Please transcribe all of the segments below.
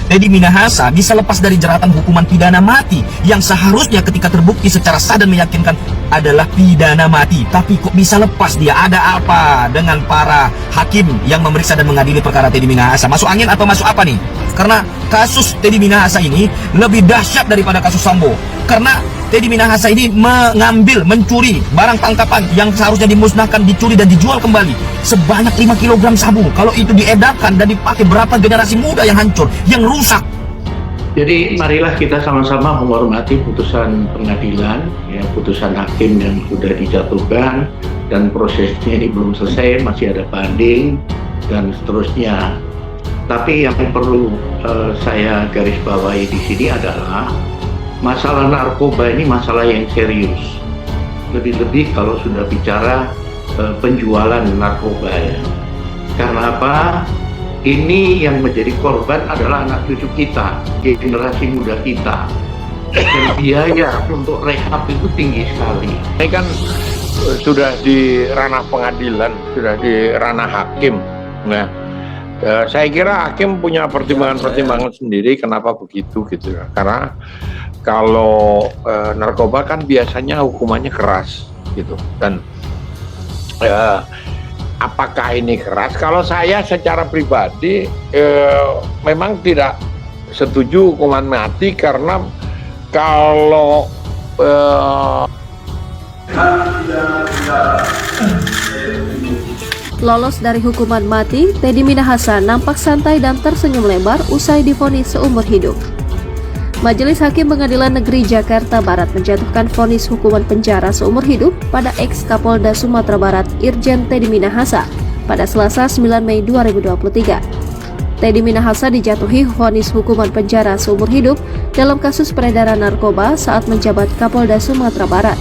Teddy Minahasa bisa lepas dari jeratan hukuman pidana mati yang seharusnya ketika terbukti secara sah dan meyakinkan adalah pidana mati. Tapi kok bisa lepas dia? Ada apa dengan para hakim yang memeriksa dan mengadili perkara Teddy Minahasa? Masuk angin atau masuk apa nih? Karena kasus Teddy Minahasa ini lebih dahsyat daripada kasus Sambo. Karena Teddy Minahasa ini mencuri barang tangkapan yang seharusnya dimusnahkan, dicuri dan dijual kembali sebanyak 5 kg sabu. Kalau itu diedarkan dan dipakai, berapa generasi muda yang hancur, yang rusak. Jadi marilah kita sama-sama menghormati putusan pengadilan, ya, putusan hakim yang sudah dijatuhkan, dan prosesnya ini belum selesai, masih ada banding dan seterusnya. Tapi yang perlu saya garis bawahi di sini adalah masalah narkoba ini masalah yang serius. Lebih-lebih kalau sudah bicara penjualan narkoba, ya. Karena apa? Ini yang menjadi korban adalah anak cucu kita, generasi muda kita. Dan biaya untuk rehab itu tinggi sekali. Ini kan sudah di ranah pengadilan, sudah di ranah hakim. Nah, saya kira hakim punya pertimbangan-pertimbangan sendiri kenapa begitu gitu ya. Karena kalau narkoba kan biasanya hukumannya keras gitu. Dan apakah ini keras? Kalau saya secara pribadi memang tidak setuju hukuman mati, karena kalau lolos dari hukuman mati, Teddy Minahasa nampak santai dan tersenyum lebar usai divonis seumur hidup. Majelis Hakim Pengadilan Negeri Jakarta Barat menjatuhkan vonis hukuman penjara seumur hidup pada ex-Kapolda Sumatera Barat Irjen Teddy Minahasa pada Selasa 9 Mei 2023. Teddy Minahasa dijatuhi vonis hukuman penjara seumur hidup dalam kasus peredaran narkoba saat menjabat Kapolda Sumatera Barat.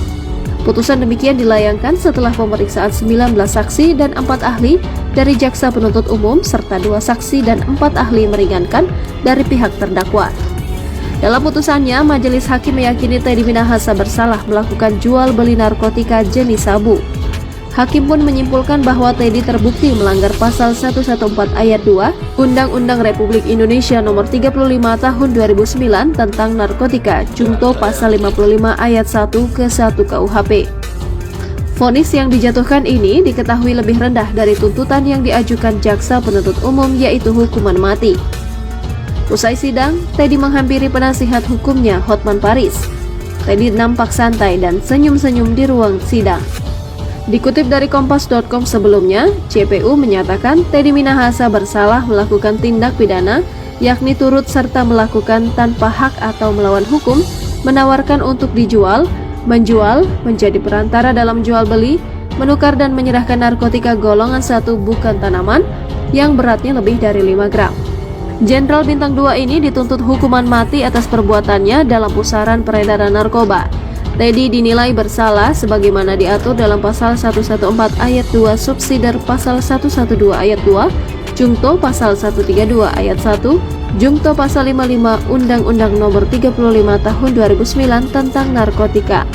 Putusan demikian dilayangkan setelah pemeriksaan 19 saksi dan 4 ahli dari jaksa penuntut umum serta 2 saksi dan 4 ahli meringankan dari pihak terdakwa. Dalam putusannya, majelis hakim meyakini Teddy Minahasa bersalah melakukan jual beli narkotika jenis sabu. Hakim pun menyimpulkan bahwa Teddy terbukti melanggar pasal 114 ayat 2 Undang-Undang Republik Indonesia Nomor 35 Tahun 2009 tentang narkotika, junto pasal 55 ayat 1 ke 1 KUHP. Vonis yang dijatuhkan ini diketahui lebih rendah dari tuntutan yang diajukan jaksa penuntut umum, yaitu hukuman mati. Usai sidang, Teddy menghampiri penasihat hukumnya, Hotman Paris. Teddy nampak santai dan senyum-senyum di ruang sidang. Dikutip dari Kompas.com sebelumnya, JPU menyatakan Teddy Minahasa bersalah melakukan tindak pidana, yakni turut serta melakukan tanpa hak atau melawan hukum, menawarkan untuk dijual, menjual, menjadi perantara dalam jual beli, menukar dan menyerahkan narkotika golongan 1 bukan tanaman yang beratnya lebih dari 5 gram. Jenderal Bintang 2 ini dituntut hukuman mati atas perbuatannya dalam pusaran peredaran narkoba. Teddy dinilai bersalah sebagaimana diatur dalam pasal 114 ayat 2 subsider pasal 112 ayat 2, jungto pasal 132 ayat 1, jungto pasal 55 Undang-Undang Nomor 35 Tahun 2009 tentang narkotika.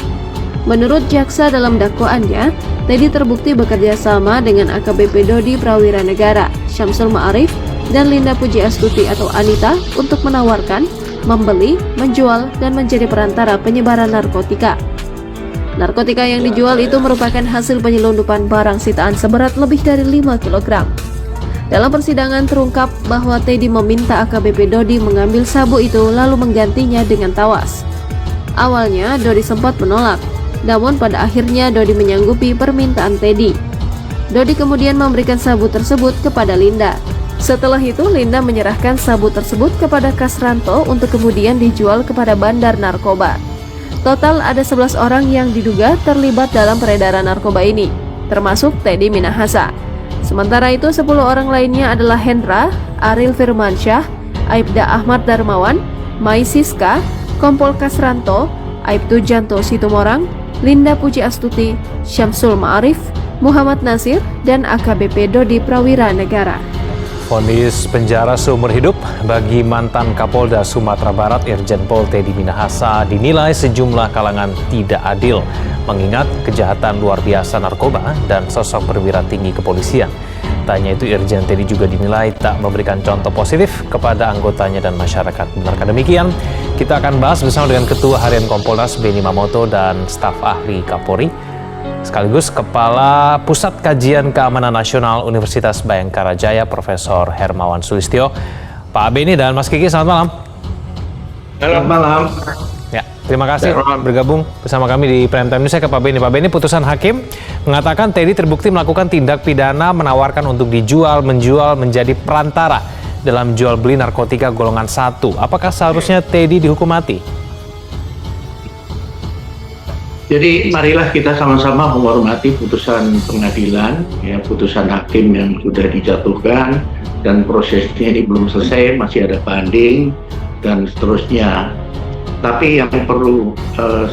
Menurut jaksa dalam dakwaannya, Teddy terbukti bekerja sama dengan AKBP Dodi Prawira Negara, Syamsul Ma'arif, dan Linda Puji Astuti atau Anita untuk menawarkan, membeli, menjual, dan menjadi perantara penyebaran narkotika. Narkotika yang dijual itu merupakan hasil penyelundupan barang sitaan seberat lebih dari 5 kg. Dalam persidangan terungkap bahwa Teddy meminta AKBP Dodi mengambil sabu itu lalu menggantinya dengan tawas. Awalnya Dodi sempat menolak, namun pada akhirnya Dodi menyanggupi permintaan Teddy. Dodi kemudian memberikan sabu tersebut kepada Linda. Setelah itu, Linda menyerahkan sabu tersebut kepada Kasranto untuk kemudian dijual kepada bandar narkoba. Total ada 11 orang yang diduga terlibat dalam peredaran narkoba ini, termasuk Teddy Minahasa. Sementara itu, 10 orang lainnya adalah Hendra, Ariel Firmansyah, Aibda Ahmad Darmawan, Mai Siska, Kompol Kasranto, Aibtu Janto Situmorang, Linda Puji Astuti, Syamsul Ma'arif, Muhammad Nasir, dan AKBP Dodi Prawira Negara. Vonis penjara seumur hidup bagi mantan Kapolda Sumatera Barat Irjen Pol Teddy Minahasa dinilai sejumlah kalangan tidak adil, mengingat kejahatan luar biasa narkoba dan sosok perwira tinggi kepolisian. Tanya itu Irjen Teddy juga dinilai tak memberikan contoh positif kepada anggotanya dan masyarakat. Benarkah demikian? Kita akan bahas bersama dengan Ketua Harian Kompolnas Benny Mamoto dan staf ahli Kapolri, sekaligus Kepala Pusat Kajian Keamanan Nasional Universitas Bhayangkara Jaya, Profesor Hermawan Sulistyo. Pak Benny dan Mas Kiki, selamat malam. Selamat malam. Ya, terima kasih bergabung bersama kami di Prime Time News. Saya ke Pak Benny. Pak Benny, putusan hakim mengatakan Teddy terbukti melakukan tindak pidana menawarkan untuk dijual, menjual, menjadi perantara dalam jual beli narkotika golongan 1. Apakah seharusnya Teddy dihukum mati? Jadi marilah kita sama-sama menghormati putusan pengadilan, ya, putusan hakim yang sudah dijatuhkan, dan prosesnya ini belum selesai, masih ada banding dan seterusnya. Tapi yang perlu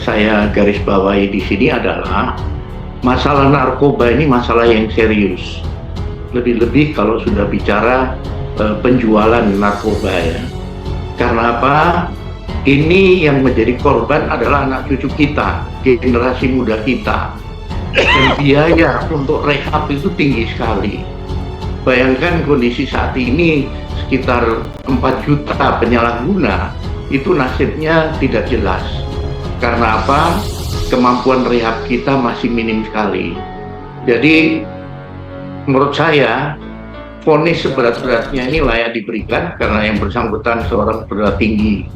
saya garis bawahi di sini adalah masalah narkoba ini masalah yang serius. Lebih-lebih kalau sudah bicara penjualan narkoba, ya. Karena apa? Ini yang menjadi korban adalah anak cucu kita, generasi muda kita. Dan biaya untuk rehab itu tinggi sekali. Bayangkan kondisi saat ini sekitar 4 juta penyalahguna, itu nasibnya tidak jelas. Karena apa? Kemampuan rehab kita masih minim sekali. Jadi menurut saya vonis seberat-beratnya ini layak diberikan, karena yang bersangkutan seorang perwira tinggi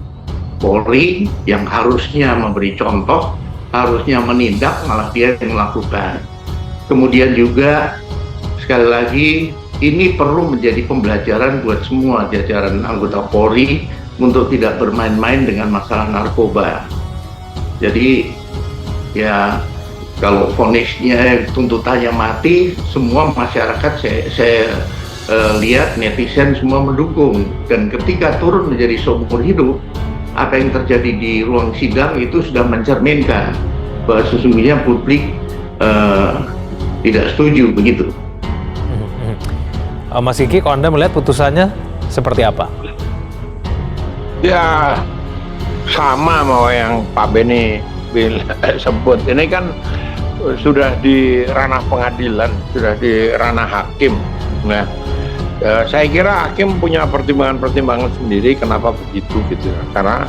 Polri yang harusnya memberi contoh, harusnya menindak, malah dia yang melakukan. Kemudian juga sekali lagi ini perlu menjadi pembelajaran buat semua jajaran anggota Polri untuk tidak bermain-main dengan masalah narkoba. Jadi ya, kalau vonisnya tuntutannya mati, semua masyarakat saya lihat netizen semua mendukung. Dan ketika turun menjadi seumur hidup, apa yang terjadi di ruang sidang itu sudah mencerminkan bahwa sesungguhnya publik tidak setuju begitu. Mas Kiki, kalau Anda melihat putusannya seperti apa? Ya sama mau yang Pak Benny sebut. Ini kan sudah di ranah pengadilan, sudah di ranah hakim. Nah, saya kira hakim punya pertimbangan-pertimbangan sendiri kenapa begitu gitu. Karena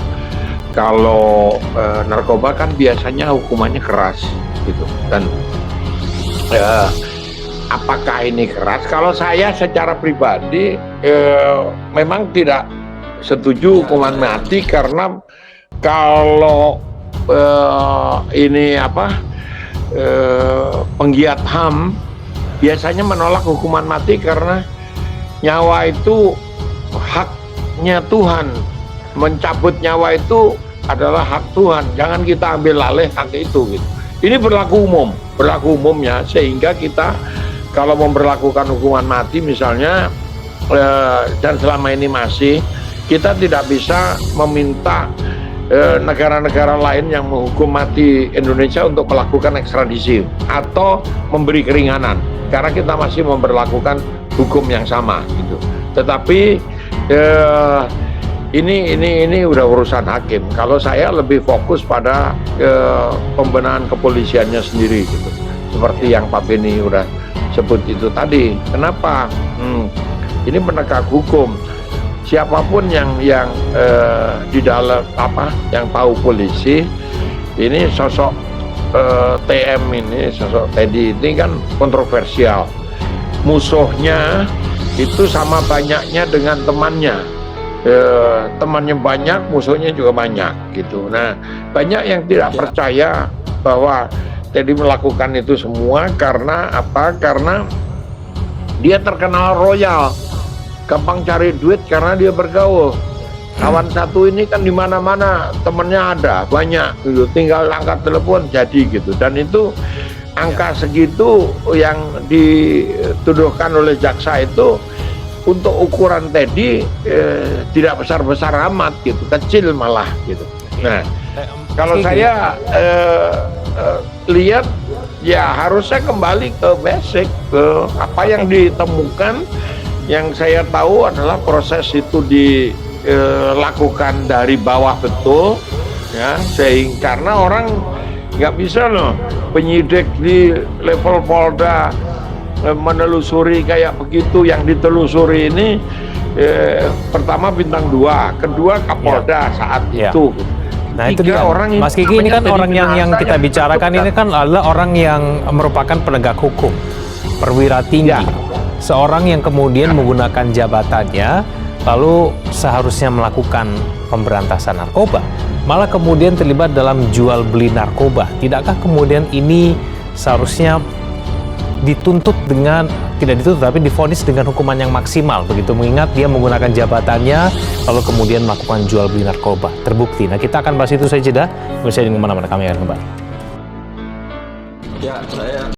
kalau narkoba kan biasanya hukumannya keras gitu. Dan apakah ini keras? Kalau saya secara pribadi memang tidak setuju hukuman mati, karena kalau ini penggiat HAM biasanya menolak hukuman mati karena nyawa itu haknya Tuhan. Mencabut nyawa itu adalah hak Tuhan. Jangan kita ambil alih hak itu gitu. Ini berlaku umumnya, sehingga kita kalau memberlakukan hukuman mati misalnya, dan selama ini masih, kita tidak bisa meminta negara-negara lain yang menghukum mati Indonesia untuk melakukan ekstradisi atau memberi keringanan, karena kita masih memberlakukan hukum yang sama gitu. Tetapi ini udah urusan hakim. Kalau saya lebih fokus pada pembenahan kepolisiannya sendiri gitu. Seperti yang Pak Benny udah sebut itu tadi. Kenapa? Ini penegak hukum. Siapapun yang di dalam yang tahu polisi, ini sosok TM ini, sosok Teddy ini kan kontroversial. Musuhnya itu sama banyaknya dengan temannya. Temannya banyak, musuhnya juga banyak gitu. Nah, banyak yang tidak percaya bahwa Teddy melakukan itu semua karena apa? Karena dia terkenal royal, gampang cari duit karena dia bergaul. Kawan satu ini kan di mana-mana temennya ada banyak gitu, tinggal angkat telepon jadi gitu. Dan itu angka segitu yang dituduhkan oleh jaksa itu untuk ukuran Teddy tidak besar-besar amat gitu, kecil malah gitu. Nah, kalau saya lihat ya harusnya kembali ke basic, ke apa yang ditemukan. Yang saya tahu adalah proses itu dilakukan dari bawah betul, ya, sehingga karena orang nggak bisa loh penyidik di level Polda menelusuri kayak begitu. Yang ditelusuri ini pertama bintang 2, kedua Kapolda saat itu. Nah itu dia, Mas Kiki, ini kan orang yang kita bicarakan ini kan adalah orang yang merupakan penegak hukum, perwira tinggi, seorang yang kemudian menggunakan jabatannya lalu seharusnya melakukan pemberantasan narkoba, malah kemudian terlibat dalam jual beli narkoba. Tidakkah kemudian ini seharusnya dituntut dengan, tidak dituntut tapi divonis dengan hukuman yang maksimal begitu, mengingat dia menggunakan jabatannya lalu kemudian melakukan jual beli narkoba terbukti. Nah kita akan bahas itu saja dah, bisa dengan mana-mana, kami akan kembali. Ya, saya